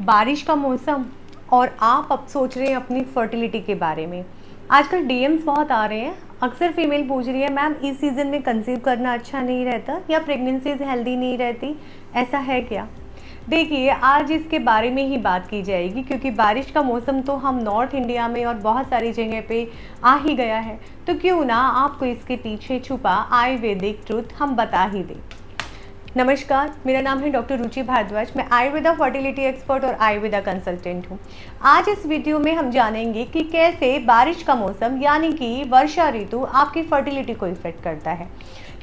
बारिश का मौसम और आप अब सोच रहे हैं अपनी फर्टिलिटी के बारे में। आजकल डीएम्स बहुत आ रहे हैं। अक्सर फीमेल पूछ रही है, मैम इस सीज़न में कंसीव करना अच्छा नहीं रहता या प्रेगनेंसीज हेल्दी नहीं रहती, ऐसा है क्या? देखिए, आज इसके बारे में ही बात की जाएगी क्योंकि बारिश का मौसम तो हम नॉर्थ इंडिया में और बहुत सारी जगह पे आ ही गया है, तो क्यों ना आपको इसके पीछे छुपा आयुर्वेदिक ट्रुथ हम बता ही दें। नमस्कार, मेरा नाम है डॉक्टर रुचि भारद्वाज। मैं आयुर्वेदा फर्टिलिटी एक्सपर्ट और आयुर्वेदा कंसल्टेंट हूँ। आज इस वीडियो में हम जानेंगे कि कैसे बारिश का मौसम यानी कि वर्षा ऋतु आपकी फर्टिलिटी को इफेक्ट करता है।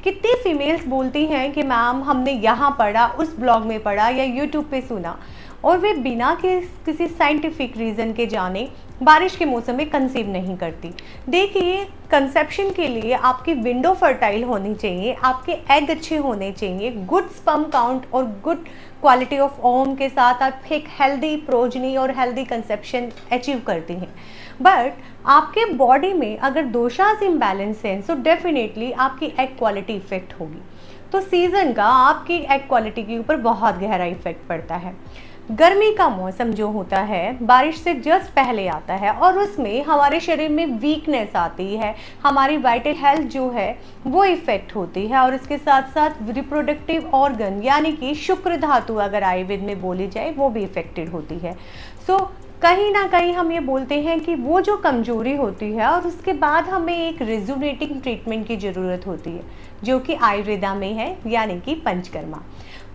कितनी फीमेल्स बोलती हैं कि मैम हमने यहाँ पढ़ा, उस ब्लॉग में पढ़ा या यूट्यूब पे सुना, और वे बिना किसी साइंटिफिक रीज़न के जाने बारिश के मौसम में कंसीव नहीं करती। देखिए, कंसेप्शन के लिए आपकी विंडो फर्टाइल होनी चाहिए, आपके एग अच्छे होने चाहिए, गुड स्पर्म काउंट और गुड क्वालिटी ऑफ ओम के साथ आप एक हेल्दी प्रोजनी और हेल्दी कंसेप्शन अचीव करती हैं। बट आपके बॉडी में अगर दोषास इम्बैलेंस है तो डेफिनेटली आपकी एग क्वालिटी इफेक्ट होगी। तो सीज़न का आपकी एग क्वालिटी के ऊपर बहुत गहरा इफेक्ट पड़ता है। गर्मी का मौसम जो होता है बारिश से जस्ट पहले आता है और उसमें हमारे शरीर में वीकनेस आती है, हमारी वाइटल हेल्थ जो है वो इफेक्ट होती है, और इसके साथ साथ रिप्रोडक्टिव ऑर्गन यानी कि शुक्र धातु अगर आयुर्वेद में बोली जाए वो भी इफेक्टेड होती है। सो कहीं ना कहीं हम ये बोलते हैं कि वो जो कमजोरी होती है और उसके बाद हमें एक रिजुनेटिंग ट्रीटमेंट की ज़रूरत होती है जो कि आयुर्वेदा में है यानी कि पंचकर्मा।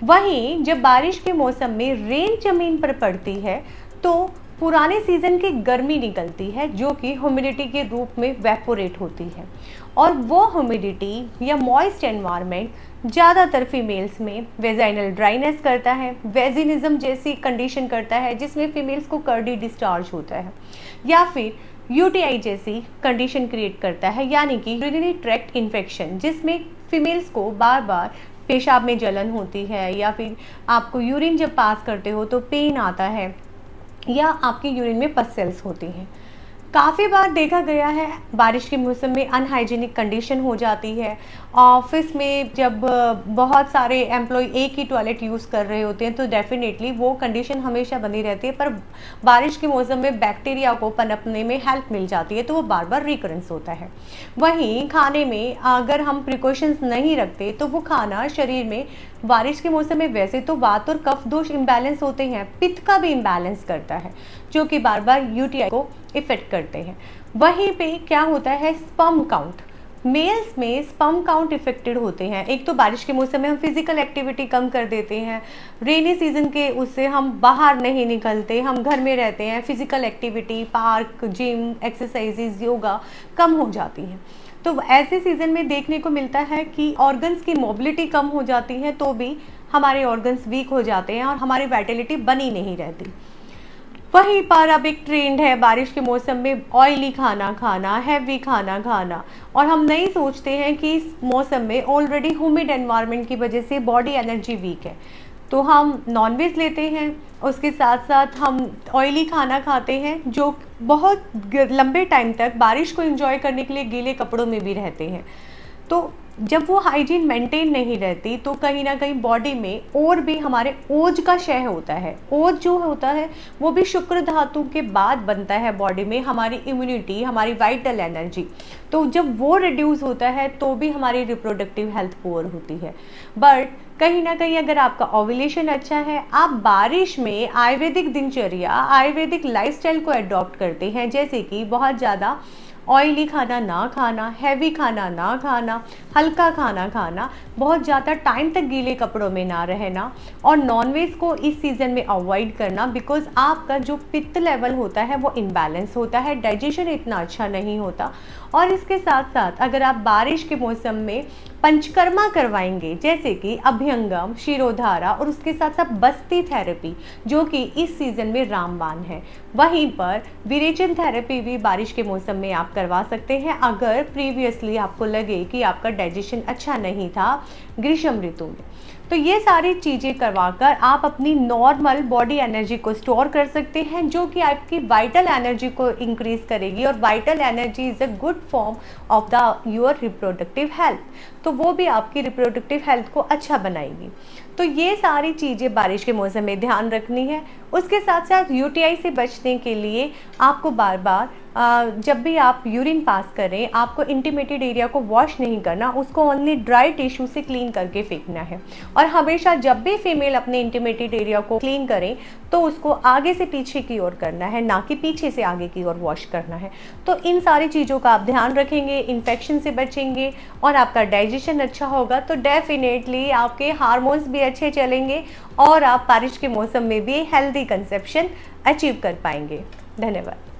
वहीं जब बारिश के मौसम में रेन जमीन पर पड़ती है तो पुराने सीज़न की गर्मी निकलती है जो कि ह्यूमिडिटी के रूप में वेपोरेट होती है, और वो ह्यूमिडिटी या मॉइस्ट एनवायरनमेंट ज़्यादातर फीमेल्स में वेजाइनल ड्राइनेस करता है, वेजिनिज्म जैसी कंडीशन करता है जिसमें फीमेल्स को कर्डी डिस्चार्ज होता है, या फिर यूटीआई जैसी कंडीशन क्रिएट करता है यानी कि यूरिनरी ट्रैक्ट इन्फेक्शन, जिसमें फीमेल्स को बार बार पेशाब में जलन होती है, या फिर आपको यूरिन जब पास करते हो तो पेन आता है, या आपकी यूरिन में पसेल्स होती हैं। काफ़ी बार देखा गया है बारिश के मौसम में अनहाइजीनिक कंडीशन हो जाती है। ऑफिस में जब बहुत सारे एम्प्लॉय एक ही टॉयलेट यूज़ कर रहे होते हैं तो डेफिनेटली वो कंडीशन हमेशा बनी रहती है, पर बारिश के मौसम में बैक्टीरिया को पनपने में हेल्प मिल जाती है तो वो बार बार रिकरेंस होता है। वहीं खाने में अगर हम प्रिकॉशंस नहीं रखते तो वो खाना शरीर में बारिश के मौसम में वैसे तो वात और कफ दोष इम्बैलेंस होते हैं, पित्त का भी इम्बैलेंस करता है जो कि बार बार यूटीआई को इफेक्ट करते हैं। वहीं पे क्या होता है, स्पर्म काउंट, मेल्स में स्पर्म काउंट इफेक्टेड होते हैं। एक तो बारिश के मौसम में हम फिजिकल एक्टिविटी कम कर देते हैं, रेनी सीजन के उससे हम बाहर नहीं निकलते, हम घर में रहते हैं, physical activity park gym exercises yoga कम हो जाती हैं। तो ऐसे सीजन में देखने को मिलता है कि ऑर्गन्स की मोबिलिटी कम हो जाती है तो भी हमारे ऑर्गन्स वीक हो जाते हैं और हमारी वाइटलिटी बनी नहीं रहती। वहीं पर अब एक ट्रेंड है बारिश के मौसम में ऑयली खाना खाना, हैवी खाना खाना, और हम नहीं सोचते हैं कि इस मौसम में ऑलरेडी ह्यूमिड एनवायरनमेंट की वजह से बॉडी एनर्जी वीक है, तो हम नॉनवेज लेते हैं, उसके साथ साथ हम ऑयली खाना खाते हैं जो बहुत लंबे टाइम तक बारिश को एंजॉय करने के लिए गीले कपड़ों में भी रहते हैं। तो जब वो हाइजीन मेंटेन नहीं रहती तो कहीं ना कहीं बॉडी में और भी हमारे ओज का क्षय होता है। ओज जो होता है वो भी शुक्र धातु के बाद बनता है बॉडी में, हमारी इम्यूनिटी, हमारी वाइटल एनर्जी, तो जब वो रिड्यूस होता है तो भी हमारी रिप्रोडक्टिव हेल्थ पुअर होती है। बट कहीं ना कहीं अगर आपका ओव्यूलेशन अच्छा है, आप बारिश में आयुर्वेदिक दिनचर्या, आयुर्वेदिक लाइफस्टाइल को अडॉप्ट करते हैं, जैसे कि बहुत ज़्यादा ऑयली खाना ना खाना, हैवी खाना ना खाना, हल्का खाना खाना, बहुत ज़्यादा टाइम तक गीले कपड़ों में ना रहना, और नॉनवेज को इस सीज़न में अवॉइड करना, बिकॉज आपका जो पित्त लेवल होता है वो इम्बैलेंस होता है, डाइजेशन इतना अच्छा नहीं होता। और इसके साथ साथ अगर आप बारिश के मौसम में पंचकर्मा करवाएंगे जैसे कि अभ्यंगम, शिरोधारा और उसके साथ साथ बस्ती थेरेपी जो कि इस सीज़न में रामबाण है, वहीं पर विरेचन थेरेपी भी बारिश के मौसम में आप करवा सकते हैं अगर प्रीवियसली आपको लगे कि आपका डाइजेशन अच्छा नहीं था ग्रीष्म ऋतु में। तो ये सारी चीज़ें करवाकर आप अपनी नॉर्मल बॉडी एनर्जी को स्टोर कर सकते हैं जो कि आपकी वाइटल एनर्जी को इंक्रीज करेगी, और vital energy is a good form of the your reproductive health, तो वो भी आपकी रिप्रोडक्टिव हेल्थ को अच्छा बनाएगी। तो ये सारी चीज़ें बारिश के मौसम में ध्यान रखनी है। उसके साथ साथ यूटीआई से बचने के लिए आपको बार बार जब भी आप यूरिन पास करें, आपको इंटीमेटेड एरिया को वॉश नहीं करना, उसको ओनली ड्राई टिश्यू से क्लीन करके फेंकना है। और हमेशा जब भी फीमेल अपने इंटीमेटेड एरिया को क्लीन करें तो उसको आगे से पीछे की ओर करना है, ना कि पीछे से आगे की ओर वॉश करना है। तो इन सारी चीज़ों का आप ध्यान रखेंगे, इन्फेक्शन से बचेंगे और आपका डाइजेशन अच्छा होगा, तो डेफिनेटली आपके हार्मोन्स भी अच्छे चलेंगे और आप बारिश के मौसम में भी हेल्दी कंसेप्शन अचीव कर पाएंगे। धन्यवाद।